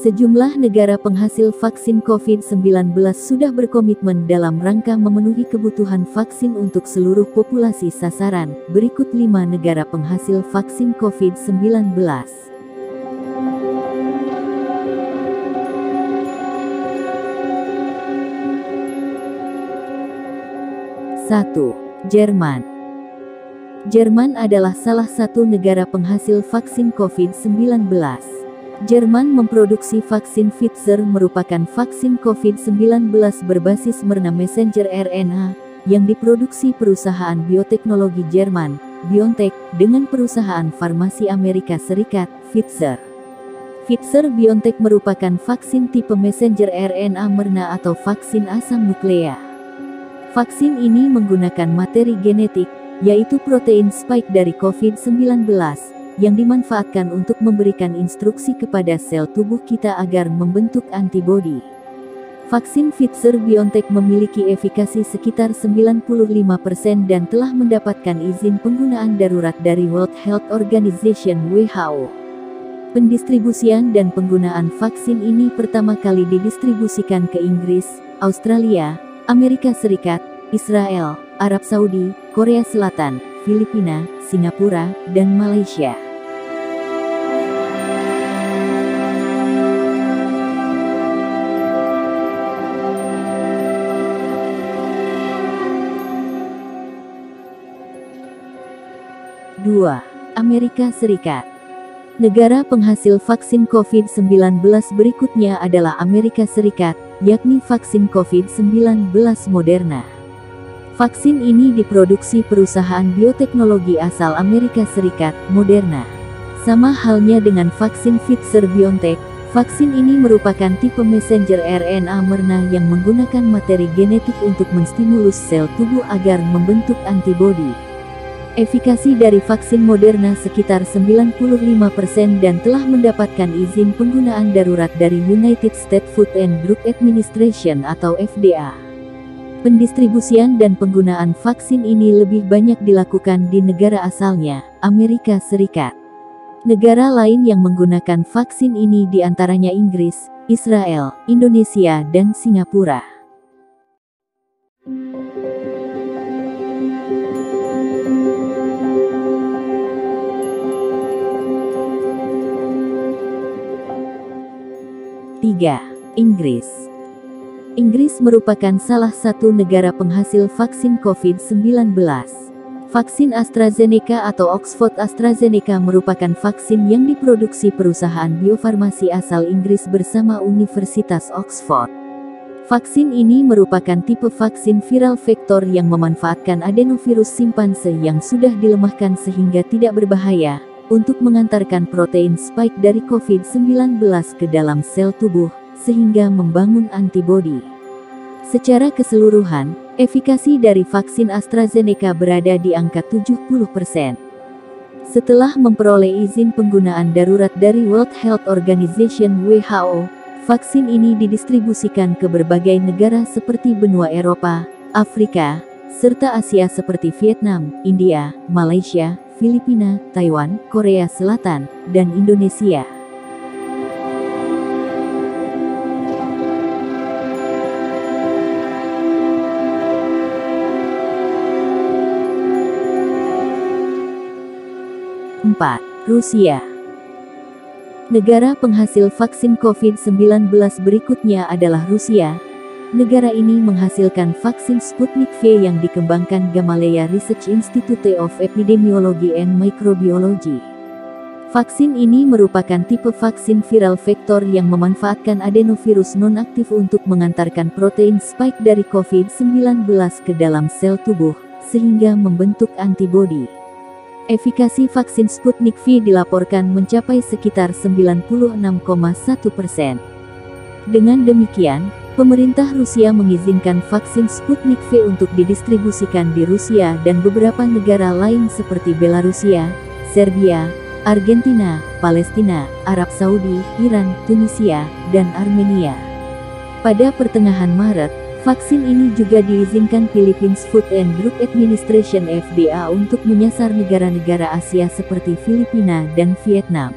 Sejumlah negara penghasil vaksin COVID-19 sudah berkomitmen dalam rangka memenuhi kebutuhan vaksin untuk seluruh populasi sasaran. Berikut 5 negara penghasil vaksin COVID-19. 1. Jerman. Jerman adalah salah satu negara penghasil vaksin COVID-19. Jerman memproduksi vaksin Pfizer, merupakan vaksin COVID-19 berbasis mRNA messenger RNA yang diproduksi perusahaan bioteknologi Jerman, BioNTech, dengan perusahaan farmasi Amerika Serikat, Pfizer. Pfizer-BioNTech merupakan vaksin tipe messenger RNA mRNA atau vaksin asam nuklea. Vaksin ini menggunakan materi genetik, yaitu protein spike dari COVID-19, yang dimanfaatkan untuk memberikan instruksi kepada sel tubuh kita agar membentuk antibodi. Vaksin Pfizer-BioNTech memiliki efikasi sekitar 95% dan telah mendapatkan izin penggunaan darurat dari World Health Organization (WHO). Pendistribusian dan penggunaan vaksin ini pertama kali didistribusikan ke Inggris, Australia, Amerika Serikat, Israel, Arab Saudi, Korea Selatan, Filipina, Singapura, dan Malaysia. Amerika Serikat. Negara penghasil vaksin COVID-19 berikutnya adalah Amerika Serikat, yakni vaksin COVID-19 Moderna. Vaksin ini diproduksi perusahaan bioteknologi asal Amerika Serikat, Moderna. Sama halnya dengan vaksin Pfizer-BioNTech, vaksin ini merupakan tipe messenger RNA mRNA yang menggunakan materi genetik untuk menstimulus sel tubuh agar membentuk antibodi. Efikasi dari vaksin Moderna sekitar 95% dan telah mendapatkan izin penggunaan darurat dari United States Food and Drug Administration atau FDA. Pendistribusian dan penggunaan vaksin ini lebih banyak dilakukan di negara asalnya, Amerika Serikat. Negara lain yang menggunakan vaksin ini diantaranya Inggris, Israel, Indonesia, dan Singapura. Inggris. Inggris merupakan salah satu negara penghasil vaksin COVID-19. Vaksin AstraZeneca atau Oxford AstraZeneca merupakan vaksin yang diproduksi perusahaan biofarmasi asal Inggris bersama Universitas Oxford. Vaksin ini merupakan tipe vaksin viral vektor yang memanfaatkan adenovirus simpanse yang sudah dilemahkan sehingga tidak berbahaya, untuk mengantarkan protein spike dari COVID-19 ke dalam sel tubuh, sehingga membangun antibodi. Secara keseluruhan, efikasi dari vaksin AstraZeneca berada di angka 70%. Setelah memperoleh izin penggunaan darurat dari World Health Organization (WHO), vaksin ini didistribusikan ke berbagai negara seperti benua Eropa, Afrika, serta Asia seperti Vietnam, India, Malaysia, Filipina, Taiwan, Korea Selatan, dan Indonesia. Rusia. Negara penghasil vaksin COVID-19 berikutnya adalah Rusia. Negara ini menghasilkan vaksin Sputnik V yang dikembangkan Gamaleya Research Institute of Epidemiology and Microbiology. Vaksin ini merupakan tipe vaksin viral vektor yang memanfaatkan adenovirus nonaktif untuk mengantarkan protein spike dari COVID-19 ke dalam sel tubuh, sehingga membentuk antibodi. Efikasi vaksin Sputnik V dilaporkan mencapai sekitar 96,1%. Dengan demikian, pemerintah Rusia mengizinkan vaksin Sputnik V untuk didistribusikan di Rusia dan beberapa negara lain seperti Belarusia, Serbia, Argentina, Palestina, Arab Saudi, Iran, Tunisia, dan Armenia. Pada pertengahan Maret, vaksin ini juga diizinkan Philippines Food and Drug Administration (FDA) untuk menyasar negara-negara Asia seperti Filipina dan Vietnam.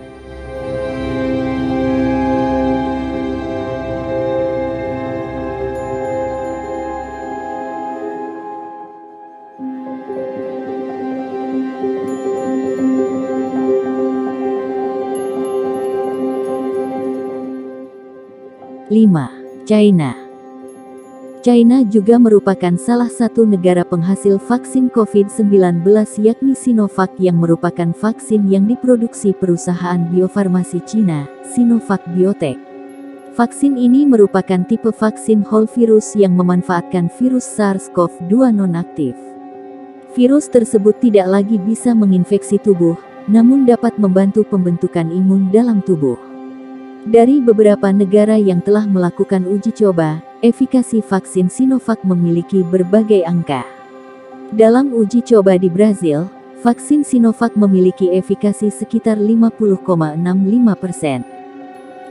5. China. China juga merupakan salah satu negara penghasil vaksin COVID-19 yakni Sinovac yang merupakan vaksin yang diproduksi perusahaan biofarmasi Cina, Sinovac Biotech. Vaksin ini merupakan tipe vaksin whole virus yang memanfaatkan virus SARS-CoV-2 nonaktif. Virus tersebut tidak lagi bisa menginfeksi tubuh, namun dapat membantu pembentukan imun dalam tubuh. Dari beberapa negara yang telah melakukan uji coba, efikasi vaksin Sinovac memiliki berbagai angka. Dalam uji coba di Brazil, vaksin Sinovac memiliki efikasi sekitar 50,65%.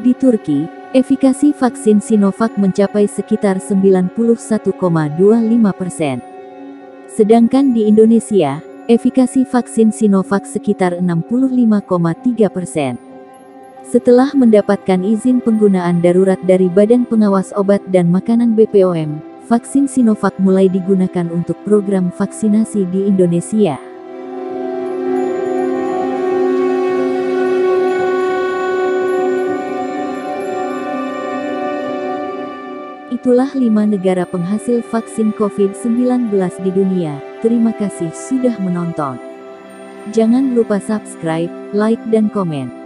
Di Turki, efikasi vaksin Sinovac mencapai sekitar 91,25%. Sedangkan di Indonesia, efikasi vaksin Sinovac sekitar 65,3%. Setelah mendapatkan izin penggunaan darurat dari Badan Pengawas Obat dan Makanan BPOM, vaksin Sinovac mulai digunakan untuk program vaksinasi di Indonesia. Itulah 5 negara penghasil vaksin COVID-19 di dunia. Terima kasih sudah menonton. Jangan lupa subscribe, like dan komen.